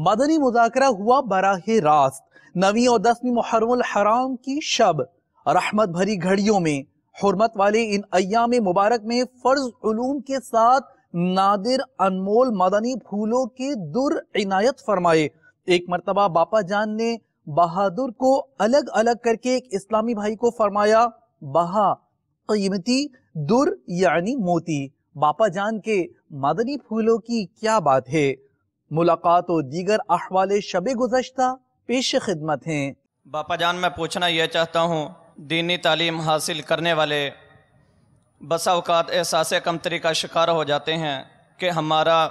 مدنی مذاکرہ ہوا براہ راست 9 اور 10 محرم الحرام کی شب، رحمت بھری گھڑیوں میں، حرمت والے ان ایام مبارک میں فرض علوم کے ساتھ نادر انمول مدنی پھولوں کے در عنایت فرمائے۔ ایک مرتبہ باپا جان نے بہادر کو الگ الگ کر کے ایک اسلامی بھائی کو فرمایا، بہا قیمتی در یعنی موتی۔ باپا جان کے مدنی پھولوں کی کیا بات ہے؟ ملاقات و دیگر احوال شب گزشتہ پیش خدمت ہیں۔ باپا جان، میں پوچھنا یہ چاہتا ہوں، دینی تعلیم حاصل کرنے والے بسا اوقات احساس کمتری کا شکار ہو جاتے ہیں کہ ہمارا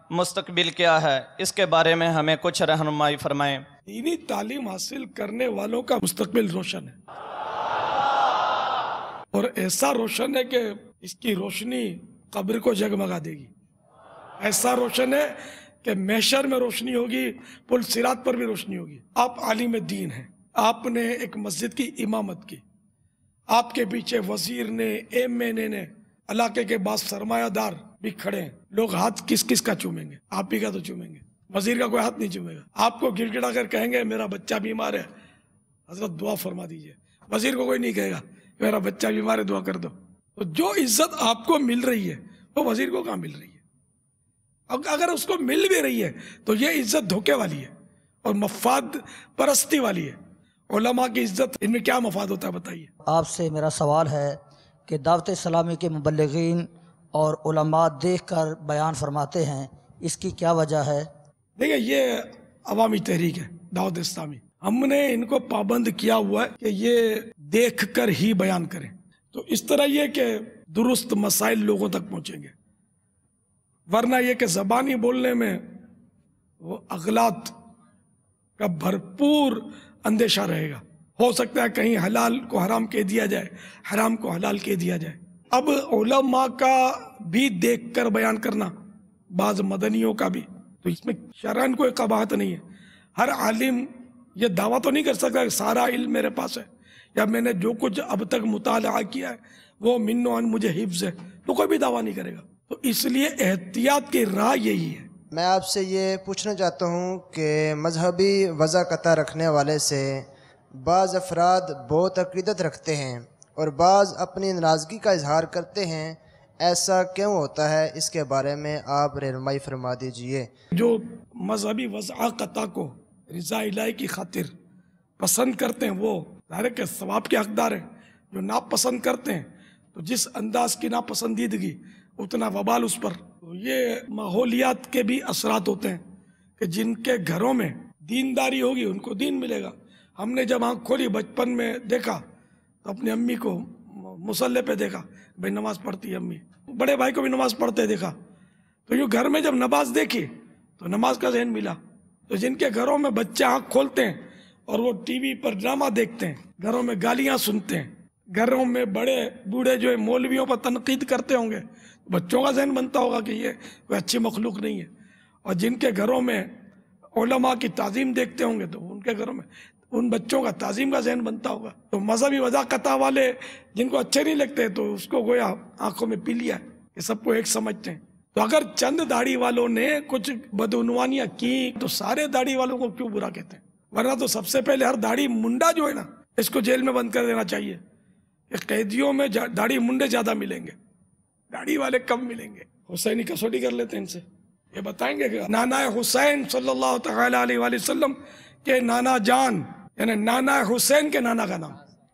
مستقبل کیا ہے، اس کے بارے میں ہمیں کچھ رہنمائی فرمائیں۔ دینی تعلیم حاصل کرنے والوں کا مستقبل روشن ہے، اور ایسا روشن ہے کہ اس کی روشنی قبر کو جگمگا دے گی۔ ایسا روشن ہے کہ محشر میں روشنی ہوگی، پل صراط پر بھی روشنی ہوگی۔ آپ عالم دین ہیں، آپ نے ایک مسجد کی امامت کی، آپ کے پیچھے وزیر نے، ایم این اے نے، علاقے کے بعض سرمایہ دار بھی کھڑے ہیں۔ لوگ ہاتھ کس کس کا چومیں گے؟ آپ ہی کا تو چومیں گے، وزیر کا کوئی ہاتھ نہیں چومے گا۔ آپ کو گڑ گڑا کر کہیں گے میرا بچہ بیمار ہے، حضرت دعا فرما دیجئے۔ وزیر کو کوئی نہیں کہے گا میرا بچہ بیمار ہے، دعا کر دو۔ تو جو عزت آپ کو مل رہی ہے وہ وزیر کو کہاں مل رہی ہے؟ اگر اس کو مل بھی رہی ہے تو یہ عزت دھوکے والی ہے اور مفاد پرستی والی ہے۔ علماء کی عزت، ان میں کیا مفاد ہوتا ہے بتائیے؟ آپ سے میرا سوال ہے کہ دعوت اسلامی کے مبلغین اور علماء دیکھ کر بیان فرماتے ہیں، اس کی کیا وجہ ہے؟ دیکھیں، یہ عوامی تحریک ہے دعوت اسلامی، ہم نے ان کو پابند کیا ہوا ہے کہ یہ دیکھ کر ہی بیان کریں، تو اس طرح یہ کہ درست مسائل لوگوں تک پہنچیں گے، ورنہ یہ کہ زبانی بولنے میں وہ اغلاط کا بھرپور اندیشہ رہے گا۔ ہو سکتا ہے کہیں حلال کو حرام کہہ دیا جائے، حرام کو حلال کہہ دیا جائے۔ اب علماء کا بھی دیکھ کر بیان کرنا، بعض مدنیوں کا بھی، تو اس میں شرعاً کوئی قباحت نہیں ہے۔ ہر عالم یہ دعویٰ تو نہیں کر سکتا کہ سارا علم میرے پاس ہے، یا میں نے جو کچھ اب تک مطالعہ کیا ہے وہ من و عن مجھے حفظ ہے، تو کوئی بھی دعویٰ نہیں کرے گا۔ تو اس لیے احتیاط کی راہ یہی ہے۔ میں آپ سے یہ پوچھنا چاہتا ہوں کہ مذہبی وضاقتہ رکھنے والے سے بعض افراد بہت عقیدت رکھتے ہیں اور بعض اپنی ناراضگی کا اظہار کرتے ہیں، ایسا کیوں ہوتا ہے؟ اس کے بارے میں آپ رہنمائی فرما دیجئے۔ جو مذہبی وضاقتہ کو رضا الہی کی خاطر پسند کرتے ہیں وہ ظاہر ہے کہ ثواب کے حقدار ہیں، جو ناپسند کرتے ہیں تو جس انداز کی ناپسندیدگی اتنا وبال اس پر۔ یہ ماحولیات کے بھی اثرات ہوتے ہیں کہ جن کے گھروں میں دینداری ہوگی ان کو دین ملے گا۔ ہم نے جب آنکھ کھولی بچپن میں دیکھا تو اپنی امی کو مصلی پہ دیکھا، بھائی نماز پڑھتی ہے امی، بڑے بھائی کو بھی نماز پڑھتے دیکھا، تو یہ گھر میں جب نماز دیکھی تو نماز کا ذہن ملا۔ تو جن کے گھروں میں بچے آنکھ کھولتے ہیں اور وہ ٹی وی پر ڈرامہ دیکھتے ہیں، گھروں میں گالیاں سنتے ہیں، گھروں میں بڑے بوڑھے جو ہے مولویوں پر تنقید کرتے ہوں گے، بچوں کا ذہن بنتا ہوگا کہ یہ کوئی اچھی مخلوق نہیں ہے۔ اور جن کے گھروں میں علماء کی تعظیم دیکھتے ہوں گے تو ان کے گھروں میں ان بچوں کا تعظیم کا ذہن بنتا ہوگا۔ تو مذہبی وضاقتہ والے جن کو اچھے نہیں لگتے تو اس کو گویا آنکھوں میں پی لیا کہ سب کو ایک سمجھتے ہیں۔ تو اگر چند داڑھی والوں نے کچھ بدعنوانیاں کی تو سارے داڑھی والوں کو کیوں برا کہتے ہیں؟ ورنہ تو سب سے پہلے ہر داڑھی منڈا جو ہے نا، اس کو جیل میں بند کر دینا چاہیے۔ قیدیوں میں داڑھی منڈے زیادہ ملیں گے، داڑھی والے کم ملیں گے۔ حسینی کسوٹی کر لیتے ہیں ان سے، یہ بتائیں گے کہ نانا حسین صلی اللہ تعالی علیہ وآلہ وسلم کے نانا جان، یعنی نانا حسین کے نانا کا نام۔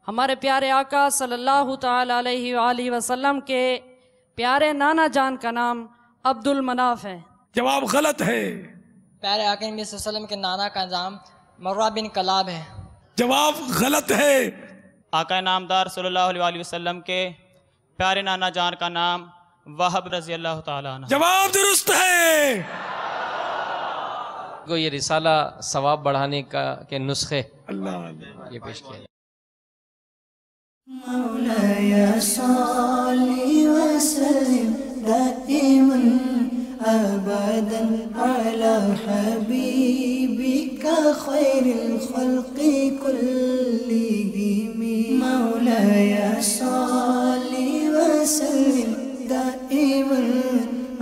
ہمارے پیارے آقا صلی اللہ تعالی علیہ وآلہ وسلم کے پیارے نانا جان کا نام عبد المناف ہے۔ جواب غلط ہے۔ پیارے آقا نبی صلی اللہ علیہ وسلم کے نانا کا نام مرہ بن کلاب ہے۔ جواب غلط ہے۔ آقا نامدار صلی اللہ علیہ وآلہ وسلم کے پیارے نانا جان کا نام وہب رضی اللہ تعالیٰ عنہ۔ جواب درست ہے۔ کو یہ رسالہ ثواب بڑھانے کے نسخے اللہ یہ پیش کیا۔ مولاي صل وسلم دائما أبدا على حبيبك خير الخلق كلهم مولاي صل وسلم دائما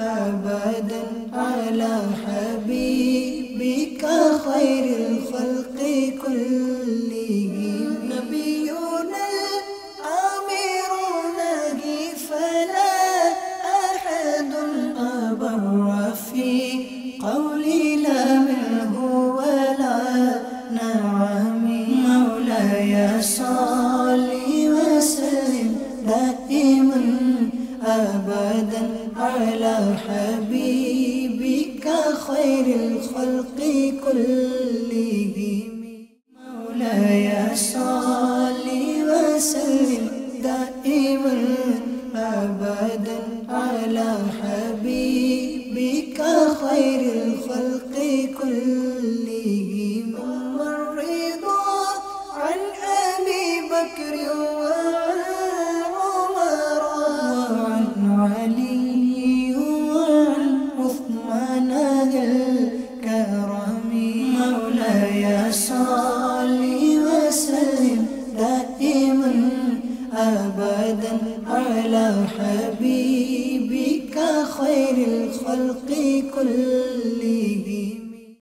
أبدا على حبيبك خير الخلق كلهم نبينا الآمر نهي فلا أحد أبر في قول لا منه ولا نعم مولاي صل وسلم دائما أبدا على حبيبك خير الخلق كلهم مولاي صل وسلم دائما أبدا على حبيبك خير الخلق كلهم والرضا عن أبي بكر وعن عمر وعن علي وعن عثمان ذي الكرم مولاي صل وسلم دائما أبدا على حبيبك خير الخلق كلهم